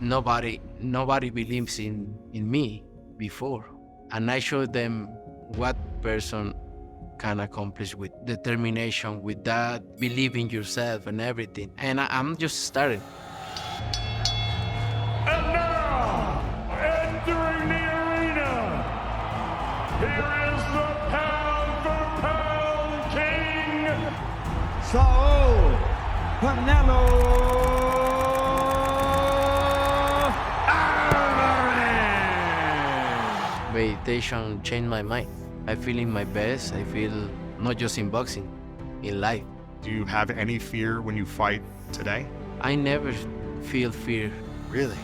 nobody believes in me before, and I showed them what person can accomplish with determination, with that believe in yourself and everything. And I'm just starting. And now, entering the arena, here is the pound for pound king, Saul Canelo Álvarez. Meditation changed my mind. I feel in my best. I feel not just in boxing, in life. Do you have any fear when you fight today? I never feel fear. Really?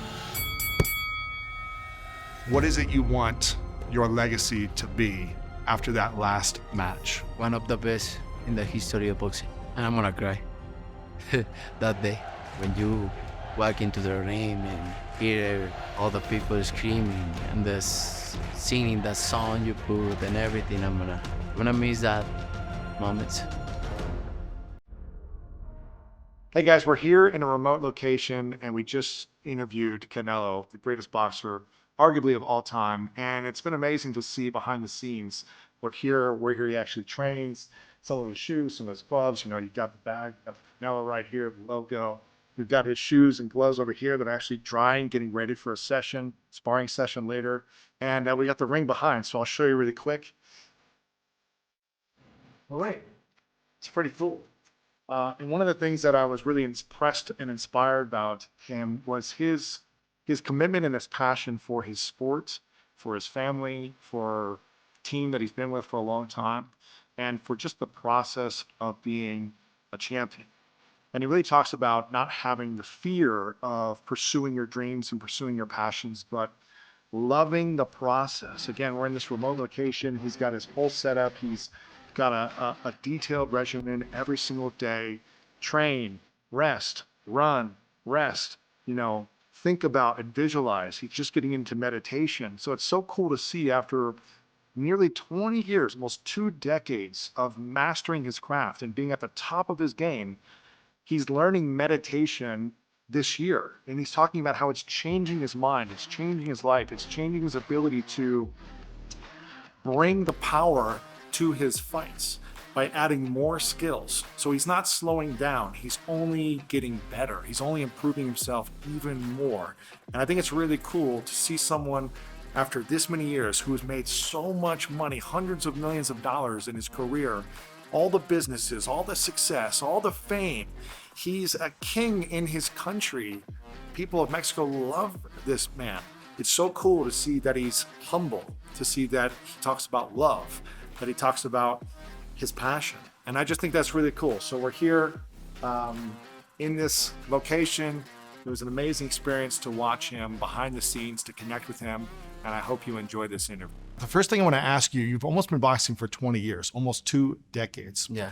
What is it you want your legacy to be after that last match? One of the best in the history of boxing. And I'm gonna cry that day when you walk into the ring and hear all the people screaming and singing that song you put and everything. I'm gonna miss that moment. Hey guys, we're here in a remote location and we just interviewed Canelo, the greatest boxer, arguably of all time. And it's been amazing to see behind the scenes. We're here where he actually trains, some of his shoes, some of his gloves. You know, you've got the bag of Canelo right here, the logo. We've got his shoes and gloves over here that are actually drying, getting ready for a session, sparring session later. And we got the ring behind, so I'll show you really quick. All right, it's pretty cool. And one of the things that I was really impressed and inspired about him was his commitment and his passion for his sport, for his family, for the team that he's been with for a long time, and for just the process of being a champion. And he really talks about not having the fear of pursuing your dreams and pursuing your passions, but loving the process. Again, we're in this remote location. He's got his whole setup. He's got a detailed regimen every single day. Train, rest, run, rest, you know, think about and visualize. He's just getting into meditation. So it's so cool to see after nearly 20 years, almost 2 decades of mastering his craft and being at the top of his game, he's learning meditation this year. And he's talking about how it's changing his mind, it's changing his life, it's changing his ability to bring the power to his fights by adding more skills. So he's not slowing down, he's only getting better. He's only improving himself even more. And I think it's really cool to see someone after this many years who's made so much money, hundreds of millions of dollars in his career, all the businesses, all the success, all the fame. He's a king in his country. People of Mexico love this man. It's so cool to see that he's humble, to see that he talks about love, that he talks about his passion. And I just think that's really cool. So we're here in this location. It was an amazing experience to watch him behind the scenes, to connect with him. And I hope you enjoy this interview. The first thing I want to ask you, you've almost been boxing for 20 years, almost 2 decades. Yeah.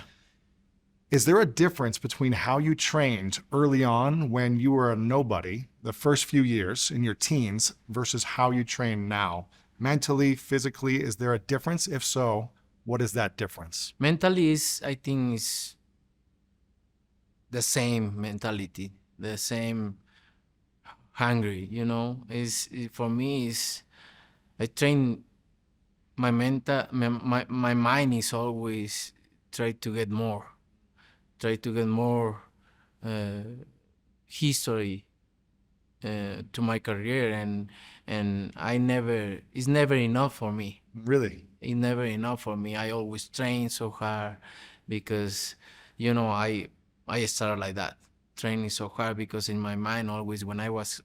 Is there a difference between how you trained early on when you were a nobody, the first few years in your teens, versus how you train now? Mentally, physically, is there a difference? If so, what is that difference? Mentally I think is the same mentality, the same hungry, you know. For me, I train my mind is always try to get more history to my career, and it's never enough for me. Really? It's never enough for me. I always train so hard because, you know, I started like that, training so hard because in my mind always when I was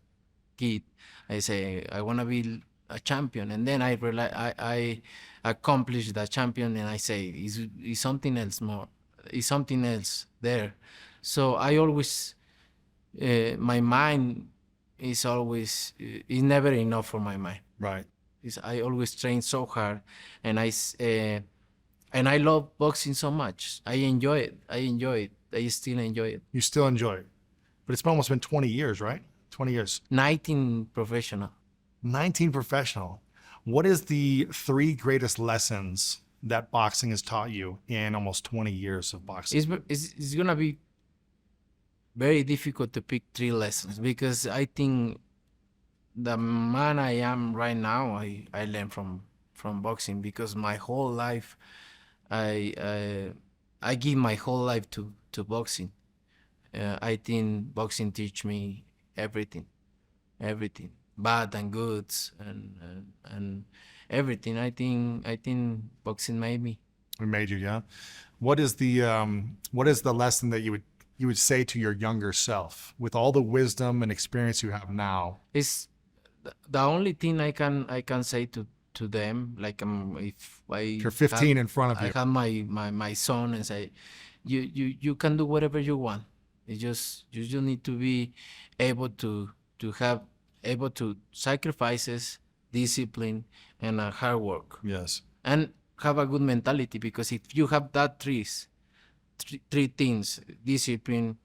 kid, I say I want to be a champion, and then I realize I accomplished the champion, and I say is something else more, is something else there. So I always my mind is always is never enough for my mind. Right. I always train so hard, and I love boxing so much. I enjoy it. I still enjoy it. You still enjoy it. But it's almost been 20 years, right? 20 years. 19 professional. 19 professional. What is the 3 greatest lessons that boxing has taught you in almost 20 years of boxing? It's gonna be very difficult to pick 3 lessons because I think the man I am right now, I learned from boxing, because my whole life I I give my whole life to boxing. I think boxing teach me everything, everything, bad and goods, and everything. I think boxing made me. We made you, yeah. What is the lesson that you would say to your younger self with all the wisdom and experience you have now? It's the only thing I can say to them, like, if You're 15 in front of I you. have my son, and say, you can do whatever you want. It's just you just need to be able to have able to sacrifices, discipline, and hard work, Yes. and have a good mentality, because if you have that three things: discipline,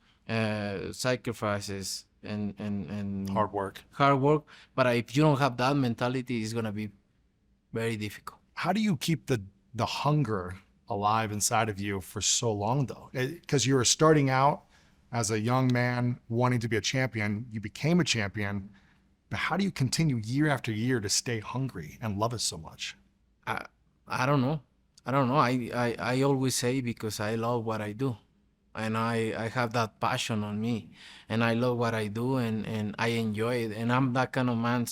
sacrifices, and Hard work. hard work. But if you don't have that mentality, it's gonna be very difficult. How do you keep the hunger alive inside of you for so long, though? Because you were starting out as a young man wanting to be a champion. You became a champion. But how do you continue year after year to stay hungry and love it so much? I don't know. I don't know. I always say, because I love what I do, and I have that passion on me, and I love what I do, and I enjoy it, and I'm that kind of man.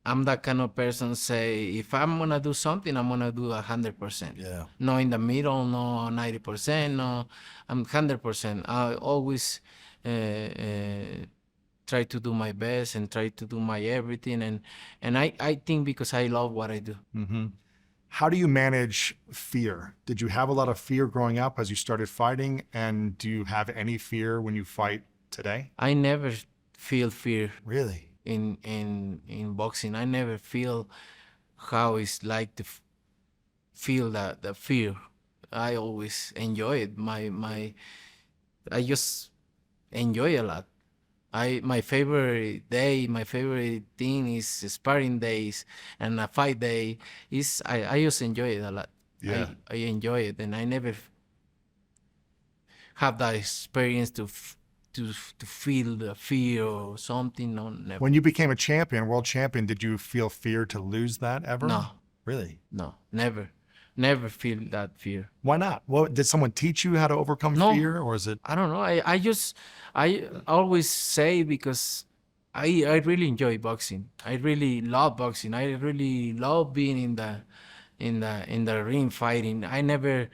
I'm that kind of person, say, if I'm gonna do something, I'm gonna do 100%. Yeah. No in the middle, no 90%, no, I'm 100%. I always try to do my best and try to do my everything, and I think, because I love what I do. Mm-hmm. How do you manage fear? Did you have a lot of fear growing up as you started fighting? And do you have any fear when you fight today? I never feel fear Really? in boxing. I never feel how it's like to feel the fear. I always enjoy it. I just enjoy a lot. My favorite day, my favorite thing is sparring days, and a fight day. I just enjoy it a lot. Yeah. I enjoy it, and I never have that experience to feel the fear or something. No, never. When you became a champion, world champion, did you feel fear to lose that ever? No. Really? No, never feel that fear. Why not? Well, did someone teach you how to overcome No. fear, or is it? I don't know. I always say, because I really enjoy boxing. I really love boxing. I really love being in the ring fighting. I never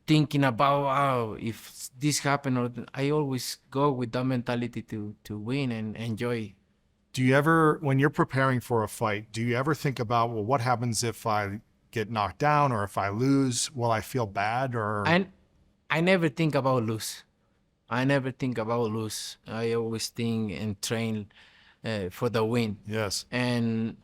thinking about, if this happened, or I always go with that mentality to win and enjoy. Do you ever, when you're preparing for a fight, do you ever think about, well, what happens if I get knocked down, or if I lose, will I feel bad, or? And I never think about lose. I never think about lose. I always think and train for the win. Yes. And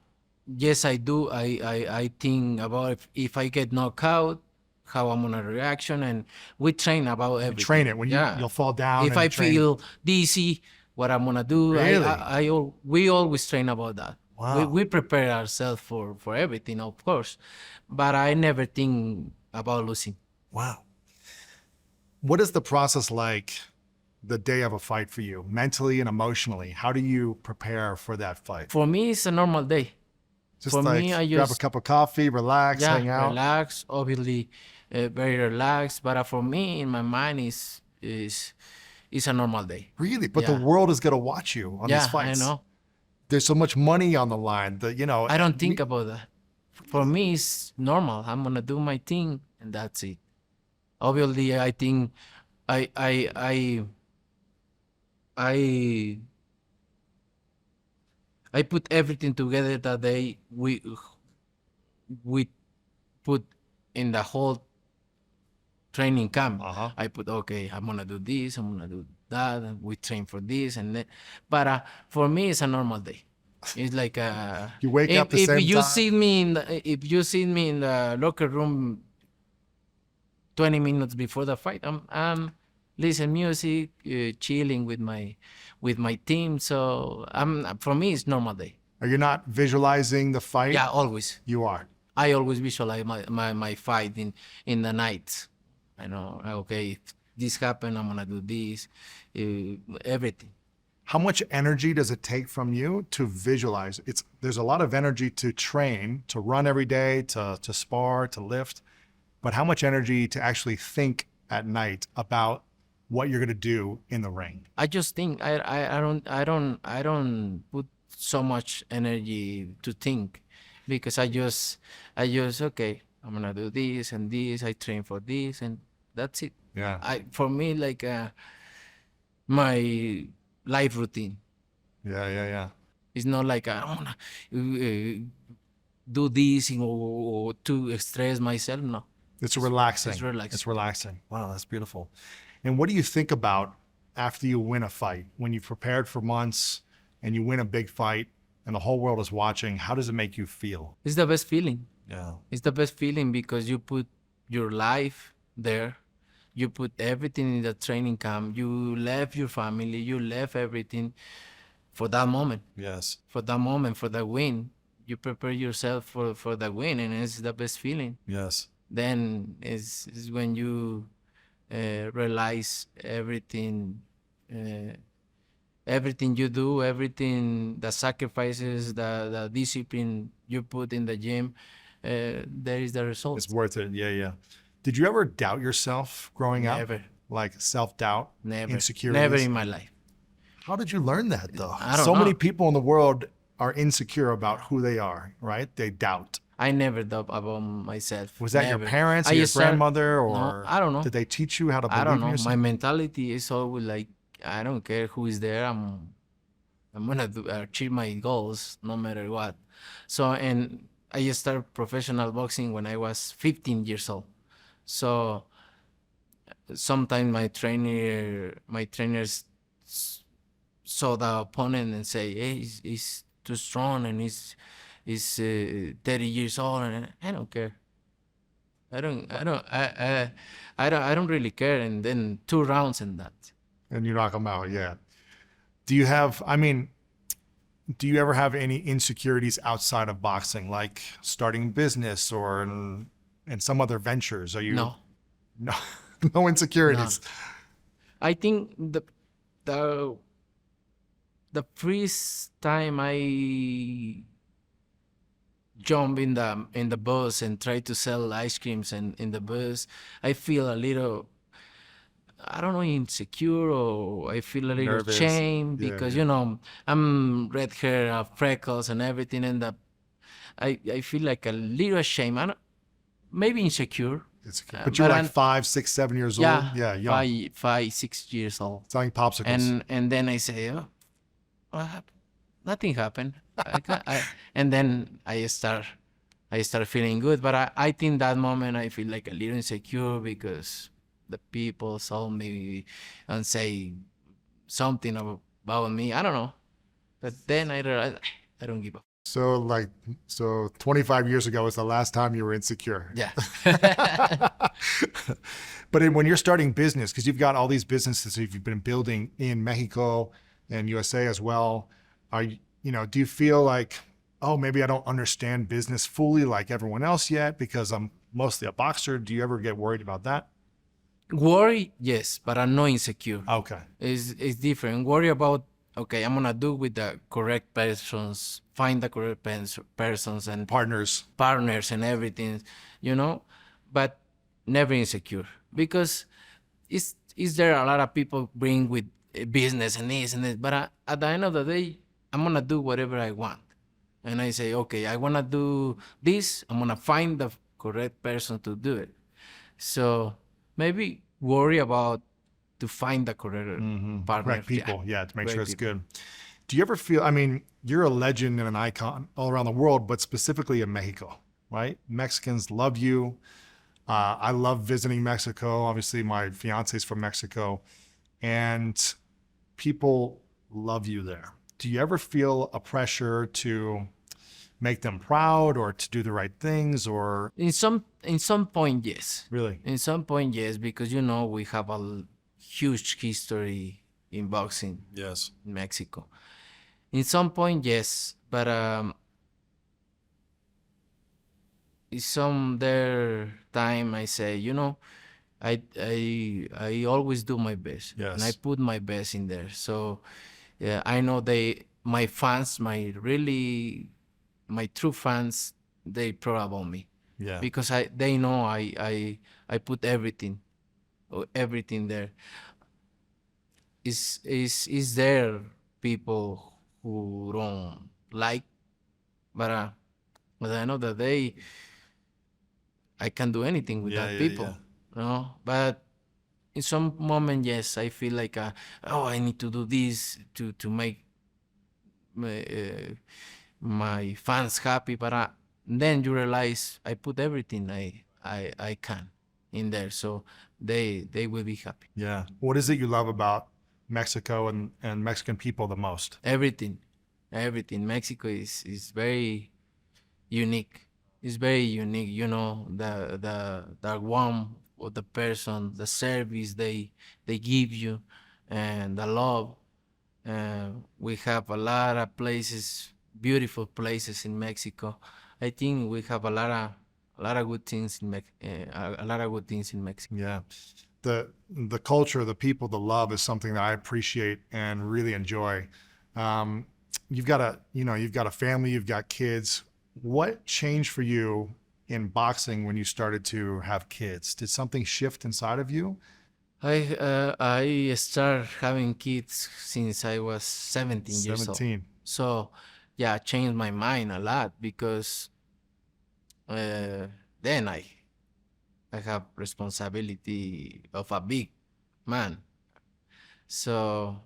yes, I do. I think about if I get knocked out, how I'm gonna reaction, and we train about everything. Train it when you'll fall down. If and I train. feel dizzy, what I'm gonna do. Really? We always train about that. Wow. We prepare ourselves for everything, of course, but I never think about losing. Wow. What is the process like the day of a fight for you, mentally and emotionally? How do you prepare for that fight? For me, it's a normal day. Just for like me, I grab a just cup of coffee, relax, hang out. relax. Obviously, very relaxed. But for me, in my mind, is a normal day. Really? But Yeah. the world is going to watch you on these fights. I know. There's so much money on the line that, you know. I don't think about that. For me, it's normal. I'm gonna do my thing, and that's it. Obviously, I think I put everything together that day. We put in the whole training camp. Uh-huh. I put, okay, I'm gonna do this, I'm gonna do that, and we train for this and that. But for me, it's a normal day. It's like You wake up the if same you time. see me if you see me in the locker room 20 minutes before the fight, I'm listen music, chilling with my team. So for me, it's normal day. Are you not visualizing the fight? Yeah, always. You are. I always visualize my fight in the night. I know, okay, if this happened, I'm gonna do this, everything. How much energy does it take from you to visualize? There's a lot of energy to train, to run every day, to spar, to lift, but how much energy to actually think at night about what you're going to do in the ring? I just think I don't put so much energy to think, because I just okay, I'm gonna do this and this. I train for this, and that's it. Yeah. For me, like my life routine. Yeah. It's not like I wanna do this or to stress myself. No, It's relaxing. it's relaxing. It's relaxing. Wow, that's beautiful. And what do you think about after you win a fight, when you've prepared for months and you win a big fight and the whole world is watching? How does it make you feel? It's the best feeling. Yeah. It's the best feeling because you put your life there. You put everything in the training camp. You left your family. You left everything for that moment. Yes. For that moment, for the win. You prepare yourself for the win, and it's the best feeling. Yes. Then is when you realize everything, everything you do, everything, the sacrifices, the discipline you put in the gym, there is the result. It's worth it. Yeah. Did you ever doubt yourself growing up? Never. Like self-doubt, Never. insecurities? Never in my life. How did you learn that though? I don't So many know. people in the world are insecure about who they are, right? They doubt. I never doubt about myself. Was that Never. your parents or I your start- grandmother, No, or I don't know. did they teach you how to believe I don't in know. yourself? My mentality is always like, I don't care who is there. I'm gonna achieve my goals no matter what. So, and I started professional boxing when I was 15 years old. So sometimes my trainers saw the opponent and say, "Hey, he's too strong and he's 30 years old," and I don't care. I don't really care. And then 2 rounds and that. And you knock them out, yeah. Do you ever have any insecurities outside of boxing, like starting business or in some other ventures? Are you No. no insecurities? I think the first time I jump in the bus and try to sell ice creams and in the bus, I feel a little, I don't know, insecure, or I feel a little Nervous. shame Yeah, because yeah. I'm red hair, I have freckles and everything, and I feel like a little ashamed. I don't, maybe insecure. But you're but like I'm- 5, 6, 7 years Yeah, old. Yeah, young. 6 years old. Selling popsicles. And then I say, oh, what happened? Nothing happened. And then I start feeling good. But I think that moment I feel like a little insecure because the people saw me and say something about me. I don't know. But then I realized I don't give up. So 25 years ago was the last time you were insecure. Yeah. But when you're starting business, because you've got all these businesses that you've been building in Mexico and USA as well, do you feel like, oh, maybe I don't understand business fully like everyone else yet because I'm mostly a boxer? Do you ever get worried about that? Worry, yes, but I'm not insecure. Okay. It's different. Worry about, okay, I'm gonna do with the correct persons, find the correct persons and Partners. partners and everything, but never insecure, because is there a lot of people bring with business and this and this, but at the end of the day, I'm gonna do whatever I want, and I say, okay, I wanna do this, I'm gonna find the correct person to do it. So maybe worry about to find the correct partner. Correct people. Yeah, to make correct sure it's people. good. Do you ever feel, you're a legend and an icon all around the world, but specifically in Mexico, right? Mexicans love you. I love visiting Mexico. Obviously, my fiance is from Mexico, and people love you there. Do you ever feel a pressure to make them proud or to do the right things, or In some point, yes. really? In some point, yes, because we have a huge history in boxing Yes. in Mexico. In some point, yes, but in some there time I say, I always do my best, and I Yes. put my best in there. So I know my fans, my true fans, they proud about me Yeah. because they know I put everything there. Is there people who don't like, but I know that I can do anything with Yeah, that yeah, people, yeah. you know. But in some moment, yes, I feel like oh, I need to do this to make my fans happy. But then you realize I put everything I can in there, so they will be happy. Yeah. What is it you love about Mexico and Mexican people the most? Everything, Mexico is very unique. It's very unique, you know, the warmth of the person, the service they give you, and the love. We have a lot of places, beautiful places in Mexico. I think we have a lot of good things a lot of good things in Mexico. Yeah. The culture, the people, the love is something that I appreciate and really enjoy. You've got a family, you've got kids. What changed for you in boxing when you started to have kids? Did something shift inside of you? I started having kids since I was 17 years old. 17. So yeah, changed my mind a lot because then I have responsibility of a big man. So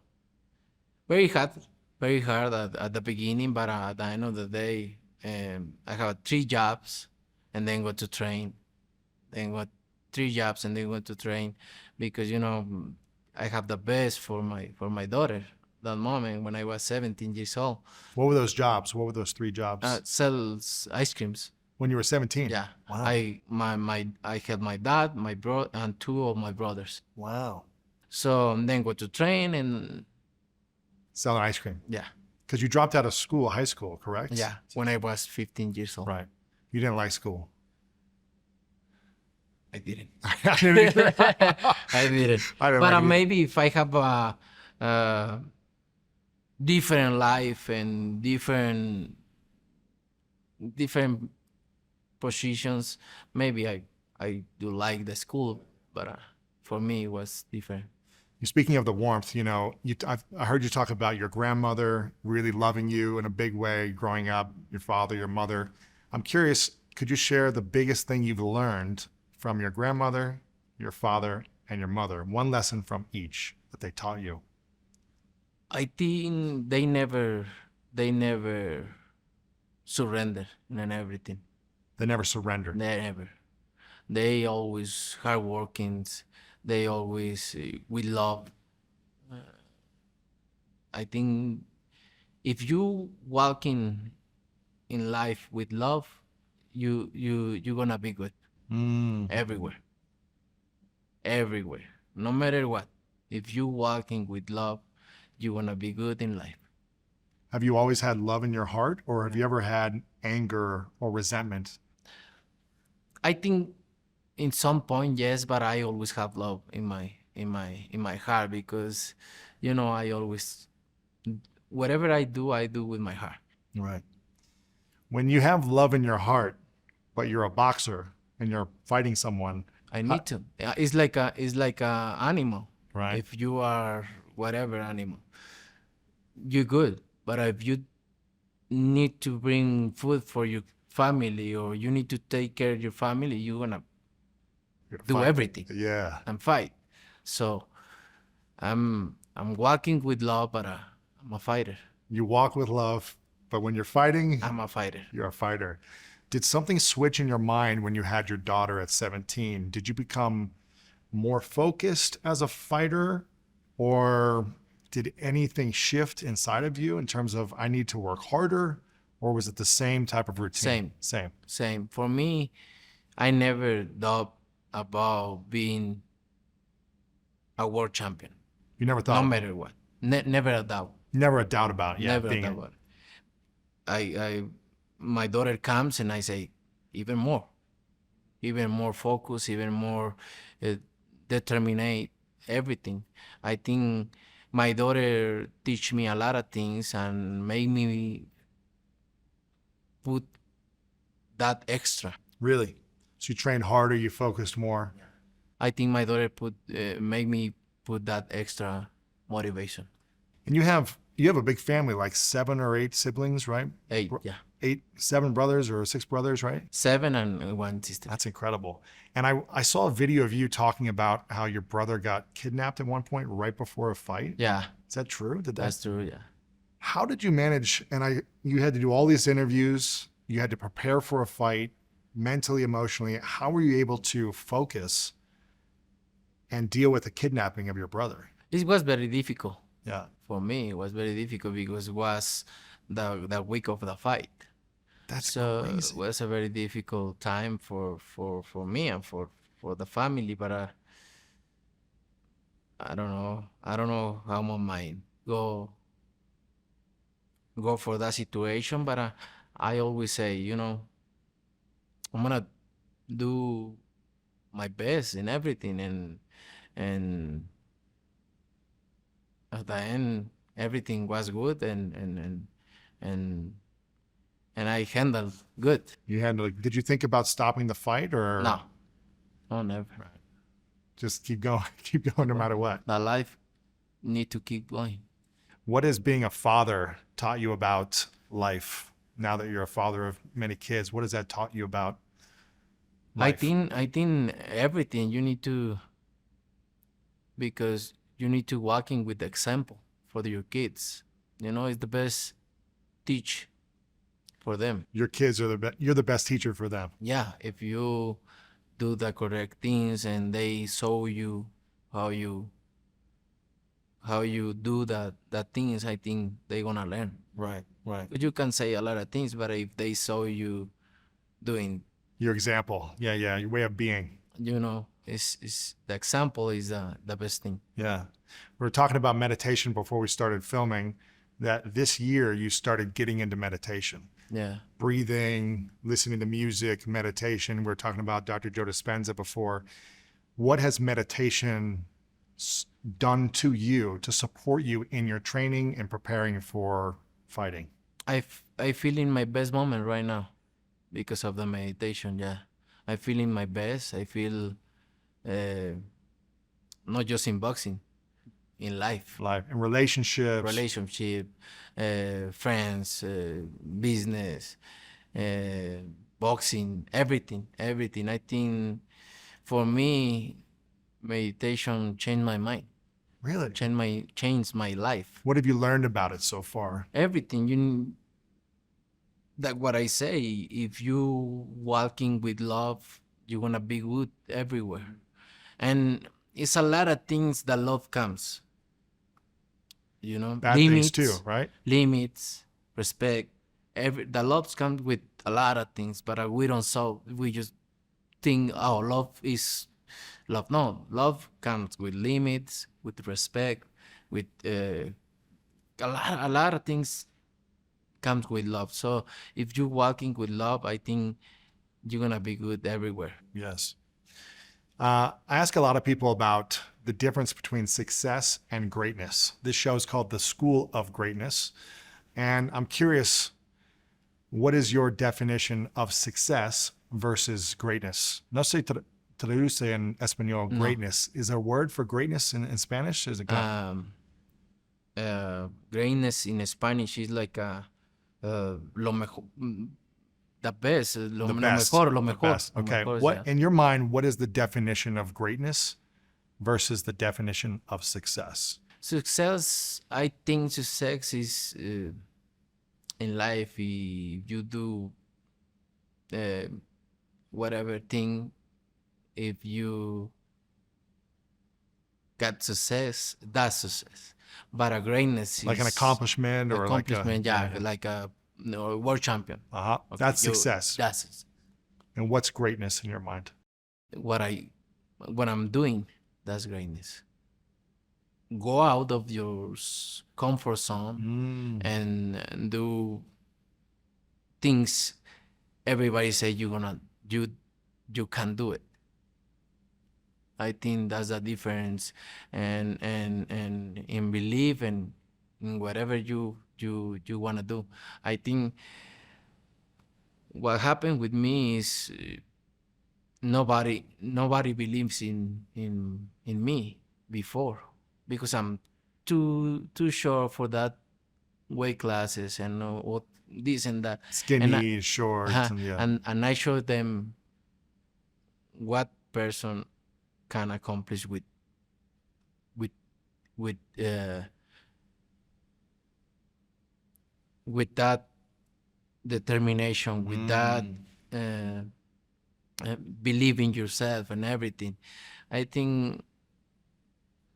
very hard, very hard at the beginning, but at the end of the day, I have 3 jobs and then go to train, then got 3 jobs and then go to train because you know I have the best for my daughter. That moment when I was 17 years old, What were those jobs? What were those 3 jobs? sells ice creams. When you were 17? Yeah, Wow. I had my dad, my bro, and 2 of my brothers. Wow. So then go to train and Selling ice cream. yeah, Because you dropped out of school, high school, correct? yeah. When I was 15 years old, Right. You didn't like school. I didn't. I didn't either. I didn't. I didn't But like it. maybe if I have a different life and different positions, maybe I do like the school, but for me it was different. Speaking of the warmth, I heard you talk about your grandmother really loving you in a big way growing up, your father, your mother. I'm curious, could you share the biggest thing you've learned from your grandmother, your father, and your mother? One lesson from each that they taught you. I think they never surrender in everything. They never surrendered. They never. They always hardworking. They always with love. I think if you walk in life with love, you're gonna be good everywhere. Everywhere, no matter what. If you walking with love, you're gonna be good in life. Have you always had love in your heart, or have you ever had anger or resentment? I think in some point yes, but I always have love in my heart because, you know, I always whatever I do with my heart. Right. When you have love in your heart, but you're a boxer and you're fighting someone, I need to. It's like a animal. right? If you are whatever animal, you're good. But if you need to bring food for your family or you need to take care of your family, you're gonna You're do fight. everything Yeah. and fight. So I'm walking with love, but I'm a fighter. You walk with love, but when you're fighting, I'm a fighter. you're a fighter. Did something switch in your mind when you had your daughter at 17? Did you become more focused as a fighter, or did anything shift inside of you in terms of I need to work harder, or was it the same type of routine? Same. Same. For me, I never thought about being a world champion, You never no thought, matter what. Never a doubt. never a doubt about, Never a being doubt about it. My daughter comes and I say, even more focus, even more determinate, everything. I think my daughter teach me a lot of things and make me put that extra. Really? So you trained harder, you focused more. I think my daughter make me put that extra motivation. And you have a big family, like 7 or 8 siblings, right? 8, yeah. 7 brothers or 6 brothers, right? 7 and 1 sister. That's incredible. And I saw a video of you talking about how your brother got kidnapped at one point right before a fight. Yeah, Is that true? that's true, yeah. How did you manage? And you had to do all these interviews. You had to prepare for a fight, mentally, emotionally. How were you able to focus and deal with the kidnapping of your brother? It was very difficult. Yeah. For me, it was very difficult because it was the week of the fight. That's So crazy. it was a very difficult time for me and for the family. But I don't know how my mind go for that situation. But I always say, I'm gonna do my best in everything, and at the end everything was good, and I handled good. You had to, did you think about stopping the fight or No, never. just keep going no matter what? The life need to keep going. What has being a father taught you about life now that you're a father of many kids? What has that taught you about life? I think everything you need to, because you need to walking with the example for your kids. It's the best teach for them. Your kids are you're the best teacher for them. Yeah, if you do the correct things and they show you how you do that things, I think they're gonna learn. Right. But you can say a lot of things, but if they saw you doing, Your example. Yeah. Your way of being. is the example is the best thing. Yeah. We were talking about meditation before we started filming, that this year you started getting into meditation. Yeah. Breathing, listening to music, meditation. We were talking about Dr. Joe Dispenza before. What has meditation done to you to support you in your training and preparing for fighting? I feel in my best moment right now because of the meditation. Yeah, I feel in my best. I feel not just in boxing, in life, And relationships. relationship, friends, business, boxing, everything. I think for me, meditation changed my mind, Really? changed my life. What have you learned about it so far? Everything that what I say, if you walking with love, you're gonna be good everywhere. And it's a lot of things that love comes. Bad things too, right? Limits, respect. The love comes with a lot of things, but we don't solve. We just think, oh, love is love. No, love comes with limits, with respect, with a lot of things comes with love. So if you're walking with love, I think you're gonna be good everywhere. Yes. I ask a lot of people about the difference between success and greatness. This show is called The School of Greatness. And I'm curious, what is your definition of success versus greatness? No sé traduce en español greatness. Is there a word for greatness in Spanish? Is it Greatness in Spanish is like lo mejor, the best, lo best, mejor, the mejor. best. Lo Okay. mejor, What yeah. in your mind, what is the definition of greatness versus the definition of success? Success, I think success is in life, if you do whatever thing, if you got success, that's success. But a greatness is Like an accomplishment or accomplishment, like a world champion. Okay, that's success. That's And what's greatness in your mind? what I'm doing. That's greatness. Go out of your comfort zone and do things everybody say you can do it. I think that's the difference, and in belief and in whatever you want to do. I think what happened with me is nobody believes in me before, because I'm too short for that weight classes and what this and that. Skinny, short, Uh-huh. and yeah. And I showed them what person can accomplish with with uh, with that determination, with that uh, believe in yourself and everything. I think,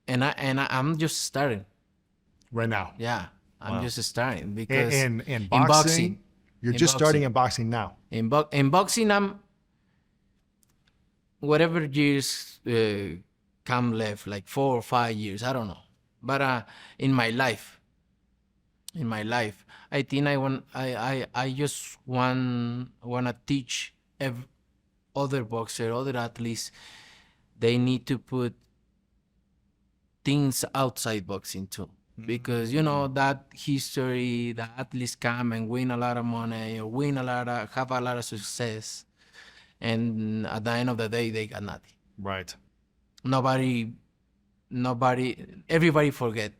I'm just starting. Right now. Yeah, I'm Wow. just starting because In boxing, you're in just starting boxing. in boxing now. In boxing, I'm whatever years come left, like 4 or 5 years, I don't know. But in my life, I think I just wanna teach other boxer, other athletes. They need to put things outside boxing too, because that history, the athletes come and win a lot of money or have a lot of success, and at the end of the day they got nothing. Right. Nobody, everybody forget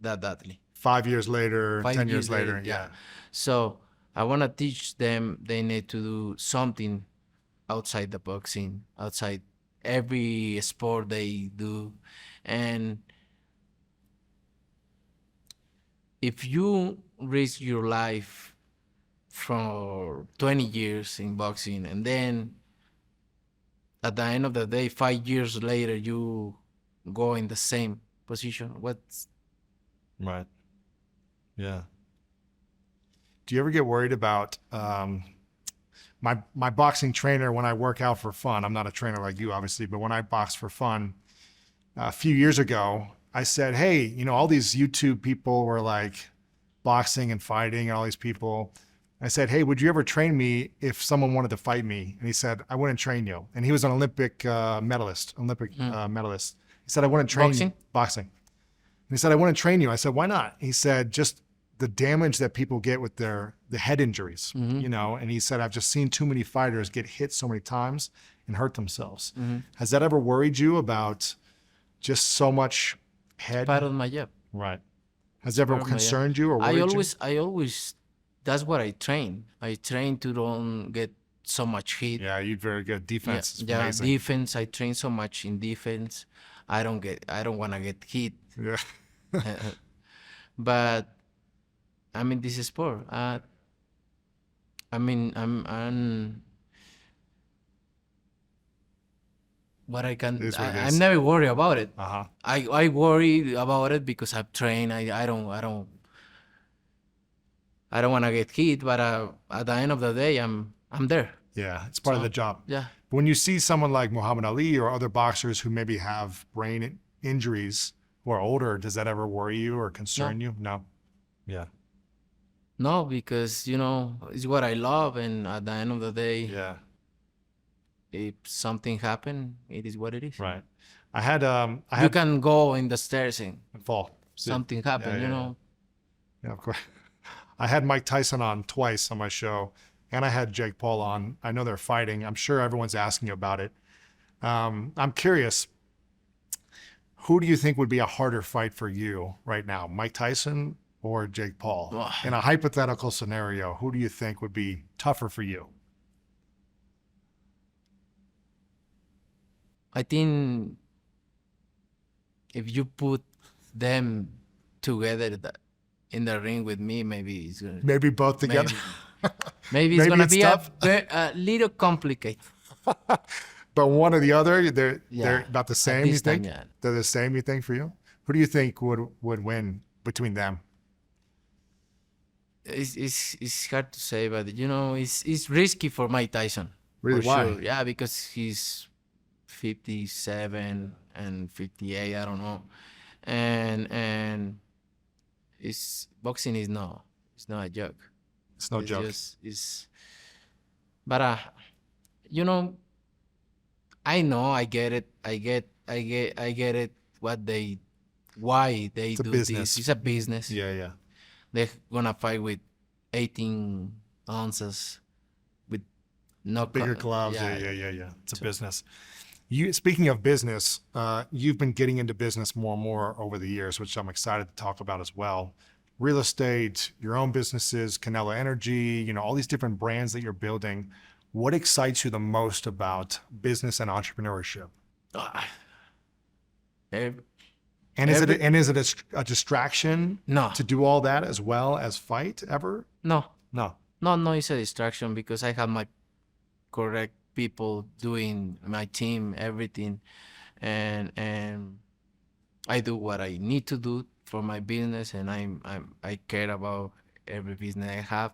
that athlete. 5 years later, 5 10 years years later, yeah. So I want to teach them they need to do something outside the boxing, outside every sport they do. And if you risk your life for 20 years in boxing, and then at the end of the day, 5 years later, you go in the same position, what's Right. Yeah. Do you ever get worried about my boxing trainer when I work out for fun? I'm not a trainer like you, obviously, but when I box for fun, a few years ago, I said, hey, all these YouTube people were like boxing and fighting and all these people. I said, hey, would you ever train me if someone wanted to fight me? And he said, I wouldn't train you. And he was an Olympic medalist. He said, I wouldn't train Boxing? you. Boxing. And he said, I wouldn't train you. I said, why not? He said, just the damage that people get with the head injuries, and he said, I've just seen too many fighters get hit so many times and hurt themselves. Has that ever worried you about just so much head? part of my job. Right. Has it ever Part of my job. concerned you or worried I always, that's what I train. I train to don't get so much hit. you? Yeah, you're very good. Defense is Yeah, amazing. defense. I train so much in defense. I don't want to get hit. Yeah. But I mean, this is sport. I mean, I'm what I can. It is what it I'm is. never worried about it. Uh-huh. I worry about it because I've trained. I don't want to get hit. But at the end of the day, I'm there. Yeah, it's part of the job. Yeah. When you see someone like Muhammad Ali or other boxers who maybe have brain injuries who are older, does that ever worry you or concern you? No. Yeah. No, because it's what I love, and at the end of the day, Yeah. if something happened, it is what it is. Right. I had You can go in the stairs and fall. See? something happened, yeah. Yeah, of course. I had Mike Tyson on twice on my show, and I had Jake Paul on. I know they're fighting. I'm sure everyone's asking about it. I'm curious, who do you think would be a harder fight for you right now, Mike Tyson or Jake Paul? Ugh. In a hypothetical scenario, who do you think would be tougher for you? I think if you put them together in the ring with me, maybe it's gonna Maybe both together. maybe it's Maybe gonna it's be tough. a little complicated. But one or the other, they're Yeah, about the at same, you this time, think? yeah. They're the same, you think, for you? Who do you think would win between them? It's hard to say, but it's risky for Mike Tyson. Really? For Why? Sure. Yeah, because he's 57 and 58, I don't know, and boxing is it's not a joke. It's no joke. But I know, I get it. I get I get it. Why they It's a do business. this? It's a business. Yeah, yeah. They're gonna fight with 18 ounces with no Bigger gloves. Yeah, Yeah, yeah, yeah, yeah. It's a business. You speaking of business, you've been getting into business more and more over the years, which I'm excited to talk about as well. Real estate, your own businesses, Canelo Energy, you know, all these different brands that you're building. What excites you the most about business and entrepreneurship? Ah, ev- And is Every- it a distraction No. to do all that as well as fight ever? no, No. no, it's a distraction because I have my correct people doing my team, everything, and I do what I need to do for my business, and I care about every business I have,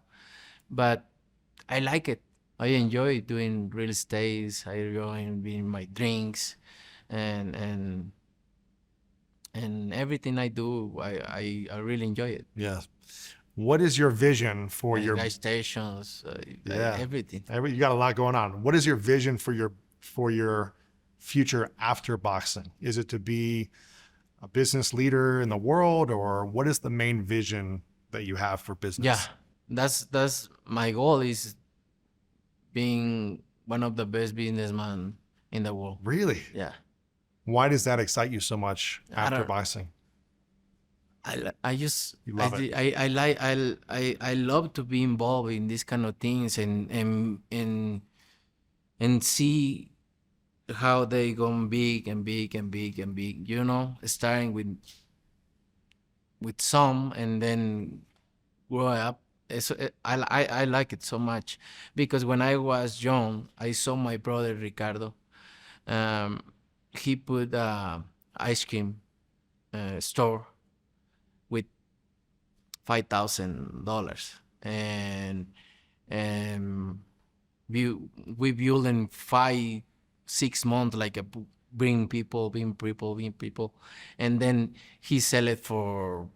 but I like it. I enjoy doing real estate. I enjoy being my drinks, and and and everything I do. I really enjoy it. Yeah. What is your vision for My your gas stations, Yeah. everything. You got a lot going on. What is your vision for your future after boxing? Is it to be a business leader in the world, or what is the main vision that you have for business? Yeah, that's my goal is being one of the best businessmen in the world. Really? Yeah, Why does that excite you so much I after don't- boxing? I just You love it. I like I love to be involved in these kind of things and see how they go big and big and big and big. You know, starting with some and then grow up. I like it so much because when I was young, I saw my brother Ricardo. Um, he put ice cream store with $5,000, and we built in 5 6 months like bring people, and then he sell it for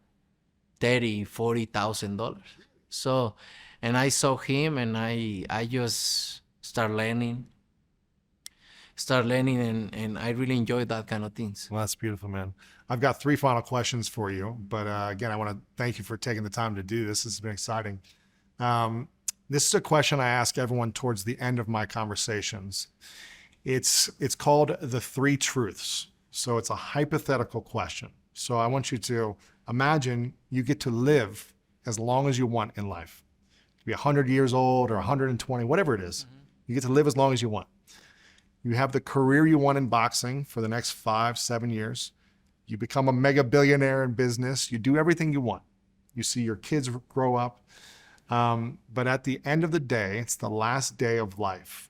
$30,000 $40,000. So, and I saw him, and I just start learning, and I really enjoy that kind of things. Well, that's beautiful, man. I've got 3 final questions for you, but again, I want to thank you for taking the time to do this. This has been exciting. This is a question I ask everyone towards the end of my conversations. It's called the 3 truths. So it's a hypothetical question. So I want you to imagine you get to live as long as you want in life. You be 100 years old or 120, whatever it is. You get to live as long as you want. You have the career you want in boxing for the next 5-7 years. You become a mega billionaire in business. You do everything you want. You see your kids grow up. But at the end of the day, it's the last day of life.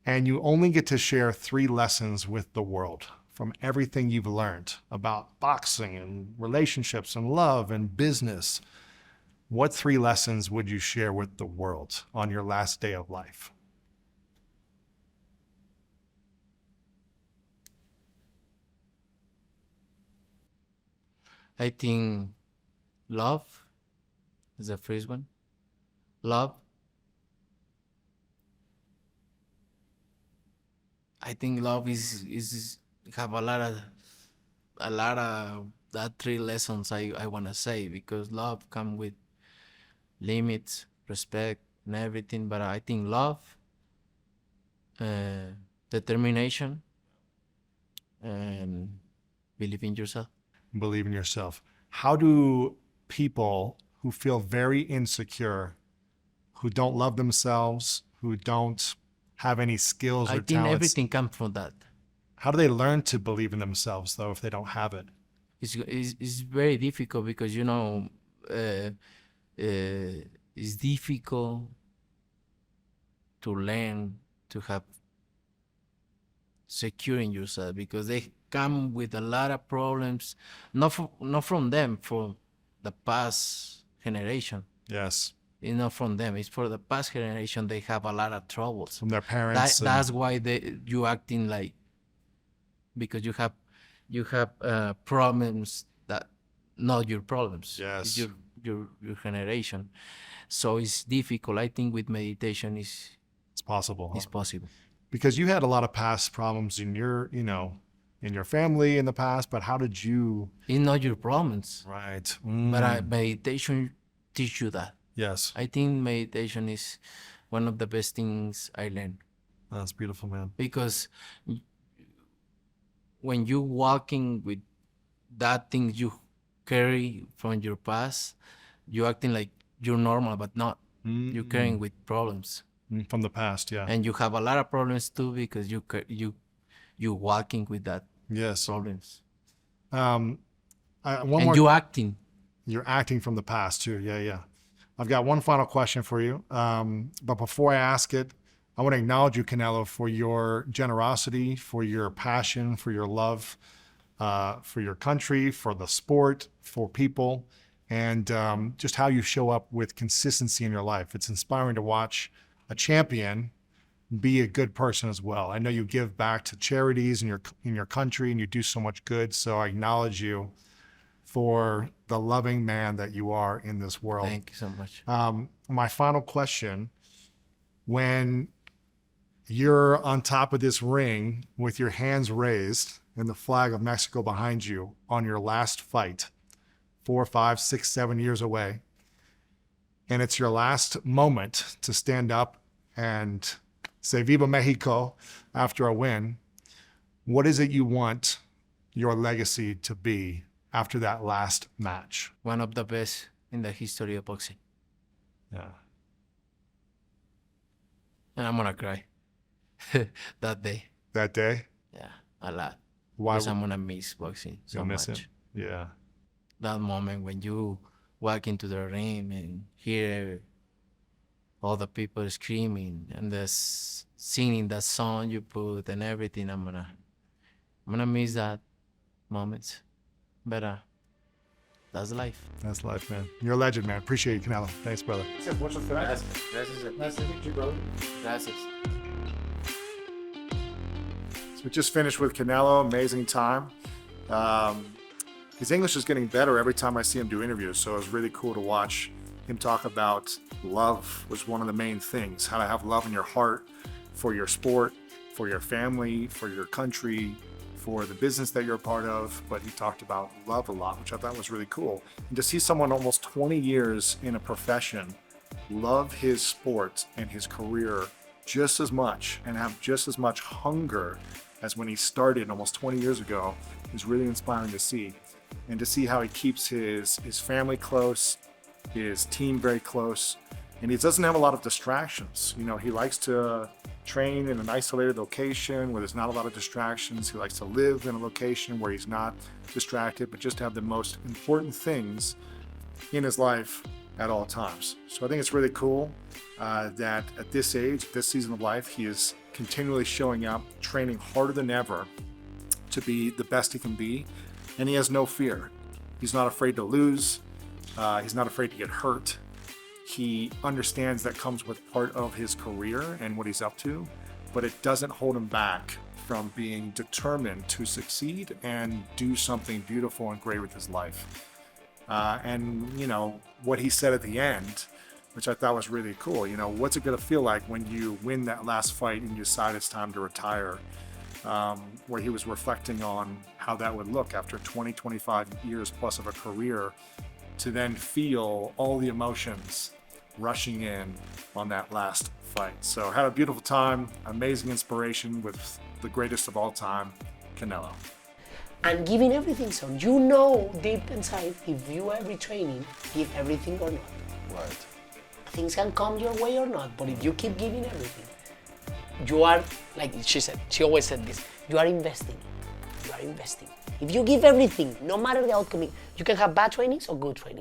And you only get to share 3 lessons with the world from everything you've learned about boxing and relationships and love and business. What 3 lessons would you share with the world on your last day of life? I think love is the first one. Love. I think love is have a lot of that 3 lessons I wanna say, because love come with limits, respect, and everything. But I think love, determination, and believe in yourself. Believe in yourself. How do people who feel very insecure, who don't love themselves, who don't have any skills or I think talents, everything comes from that. how do they learn to believe in themselves though if they don't have it? It's very difficult because it's difficult to learn to have securing yourself, because they come with a lot of problems, not from them, from the past generation. Yes, It's not from them, it's for the past generation. They have a lot of troubles. from their parents. and- That's why you acting like, because you have problems that not your problems. Yes. It's your generation. So it's difficult. I think with meditation It's possible. Huh? it's possible. Because you had a lot of past problems in in your family in the past, but how did you? It's not your problems, Right. but meditation teach you that. Yes. I think meditation is one of the best things I learned, That's beautiful, man. because when you walking with that thing you carry from your past, you acting like you're normal, but not. You're carrying with problems, From the past, yeah. and you have a lot of problems too, because you walking with that Yes. problems, One and more. you acting. You're acting from the past too. Yeah, yeah. I've got one final question for you. But before I ask it, I want to acknowledge you, Canelo, for your generosity, for your passion, for your love, for your country, for the sport, for people, and just how you show up with consistency in your life. It's inspiring to watch a champion be a good person as well. I know you give back to charities in your country, and you do so much good. So I acknowledge you for the loving man that you are in this world. Thank you so much. My final question, when you're on top of this ring with your hands raised and the flag of Mexico behind you on your last fight, 4, 5, 6, 7 years away, and it's your last moment to stand up and say Viva Mexico after a win, what is it you want your legacy to be after that last match? One of the best in the history of boxing. Yeah. And I'm gonna cry that day. That day? Yeah, a lot. Why Because I'm gonna miss boxing so you'll miss much. it? Yeah. That moment when you walk into the ring and hear all the people screaming and singing that song you put and everything, I'm gonna miss that moment. But that's life. That's life, man. You're a legend, man. Appreciate you, Canelo. Thanks, brother. Gracias. Nice to meet you, bro. Gracias. So we just finished with Canelo. Amazing time. His English is getting better every time I see him do interviews, so it was really cool to watch him talk about love was one of the main things, how to have love in your heart for your sport, for your family, for your country, for the business that you're a part of. But he talked about love a lot, which I thought was really cool. And to see someone almost 20 years in a profession love his sport and his career just as much and have just as much hunger as when he started almost 20 years ago is really inspiring to see. And to see how he keeps his family close, his team very close, and he doesn't have a lot of distractions. You know, he likes to train in an isolated location where there's not a lot of distractions. He likes to live in a location where he's not distracted, but just have the most important things in his life at all times. So I think it's really cool that at this age, this season of life, he is continually showing up, training harder than ever to be the best he can be, and he has no fear. He's not afraid to lose. He's not afraid to get hurt. He understands that comes with part of his career and what he's up to, but it doesn't hold him back from being determined to succeed and do something beautiful and great with his life. And, you know, what he said at the end, which I thought was really cool, you know, what's it going to feel like when you win that last fight and you decide it's time to retire? Where he was reflecting on how that would look after 20, 25 years plus of a career, to then feel all the emotions rushing in on that last fight. So had a beautiful time, amazing inspiration with the greatest of all time, Canelo. And giving everything, so you know deep inside if you every training give everything or not. Right. Things can come your way or not, but if you keep giving everything, you are, like she said, she always said this, you are investing. You are investing. If you give everything, no matter the outcome, you can have bad trainings or good trainings.